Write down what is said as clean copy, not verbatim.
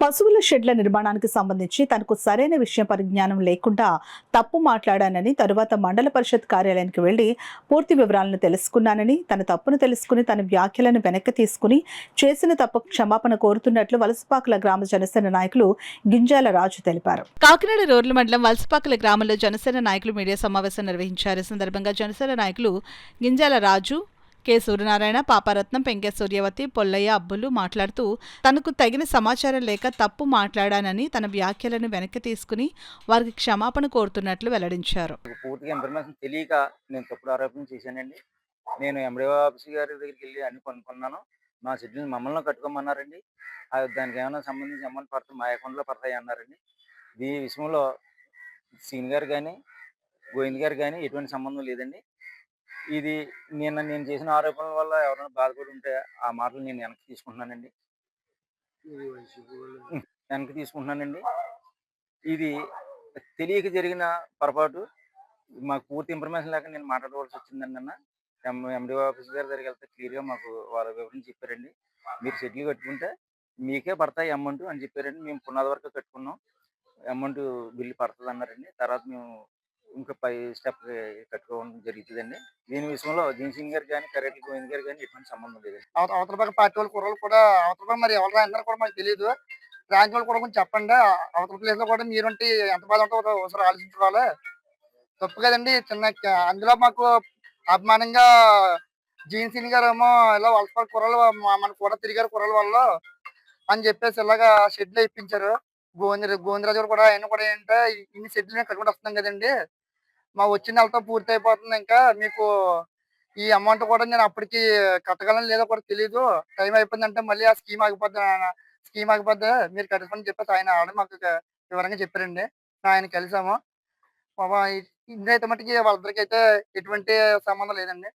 పశువుల షెడ్ల నిర్మాణానికి సంబంధించి తనకు సరైన విషయ పరిజ్ఞానం లేకుండా తప్పు మాట్లాడానని, తరువాత మండల పరిషత్ కార్యాలయానికి వెళ్లి పూర్తి వివరాలను తెలుసుకున్నానని, తన తప్పును తెలుసుకుని తన వ్యాఖ్యలను వెనక్కి తీసుకుని చేసిన తప్పుకు క్షమాపణ కోరుతున్నట్లు వలసపాకల గ్రామ జనసేన నాయకులు గింజాల రాజు తెలిపారు. కాకినాడ రోడ్ల మండలం వలసపాకల గ్రామంలో జనసేన నాయకులు మీడియా సమావేశం నిర్వహించారు. ఈ సందర్భంగా జనసేన నాయకులు గింజాల రాజు, కె సూర్యనారాయణ, పాపారత్నం, పెంకె సూర్యవతి, పొల్లయ్య, అబ్బులు మాట్లాడుతూ తనకు తగిన సమాచారం లేక తప్పు మాట్లాడానని, తన వ్యాఖ్యలను వెనక్కి తీసుకుని వారికి క్షమాపణ కోరుతున్నట్లు వెల్లడించారు. పూర్తిగా ఇన్ఫర్మేషన్ తెలియక నేను తప్పుడు ఆరోపణలు చేశానండి. నేను ఎండిఓ ఆఫీస్ గారి దగ్గరికి వెళ్ళి అన్ని కొనుక్కున్నాను. మా షెడ్యూల్ మమ్మల్ని కట్టుకోమన్నారండి. దానికి ఏమైనా సంబంధించి అమౌంట్ పడతాయి, మా అకౌంట్లో పడతాయి అన్నారండి. ఈ విషయంలో సీన్ గారు కానీ, గోవింద్ గారు కానీ ఎటువంటి సంబంధం లేదండి. ఇది నేను చేసిన ఆరోపణల వల్ల ఎవరైనా బాధపడి ఉంటే ఆ మాటలు నేను వెనక్కి తీసుకుంటున్నానండి. వెనక్కి తీసుకుంటున్నానండి. ఇది తెలియక జరిగిన పొరపాటు. మాకు పూర్తి ఇన్ఫర్మేషన్ లేక నేను మాట్లాడవలసి వచ్చిందండి అన్న. ఎండిఓ ఆఫీస్ గారి దగ్గరికి వెళ్తే క్లియర్గా మాకు వాళ్ళ వివరించి చెప్పారండి. మీరు షెడ్యూల్ కట్టుకుంటే మీకే పడతాయి అమౌంట్ అని చెప్పారండి. మేము పునాది వరకు కట్టుకున్నాం, అమౌంట్ బిల్లు పడుతుంది అన్నారండి. తర్వాత మేము ఇంకా పై స్టెప్ కట్టుకోవడం జరుగుతుందండి. దీని విషయంలో సింగ్ గారు కానీ, కరెక్ట్ గోవింద్ గారు కానీ ఎటువంటి సంబంధం లేదండి. అవతల పక్క పార్టీ వాళ్ళు కుర్రోళ్ళు కూడా అవతల పక్క మరి ఎవరు అందరూ కూడా మనకు తెలియదు. ర్యాంక్ వాళ్ళు కూడా కొంచెం చెప్పండి. అవతల ప్లేస్ లో కూడా మీరుంటే ఎంత బాధ ఉంటుందో ఒకసారి ఆలోచించుకోవాలి. తప్పు కదండి. అందులో మాకు అభిమానంగా సింగ్ గారు ఏమో ఇలా వలస కుర్రలు మన కూడా తిరిగారు కుర్రల వల్ల అని చెప్పేసి ఇలాగా షెడ్లు ఇప్పించారు. గోవిందరాజు గారు కూడా ఆయన కూడా ఏంటంటే ఇన్ని షెడ్లు కట్టుకుంటూ వస్తున్నాం కదండి, మా వచ్చిన నెలతో పూర్తి అయిపోతుంది. ఇంకా మీకు ఈ అమౌంట్ కూడా నేను అప్పటికి కట్టగలను లేదో కూడా తెలీదు. టైం అయిపోయిందంటే మళ్ళీ ఆ స్కీమ్ ఆగిపోద్ది, మీరు కట్టుకోని చెప్పేసి ఆయన ఆల్రెడీ మాకు వివరంగా చెప్పారండి. ఆయన కలిసాము. పాపం ఇదైతే మట్టుకి వాళ్ళిద్దరికి అయితే ఎటువంటి సంబంధం లేదండి.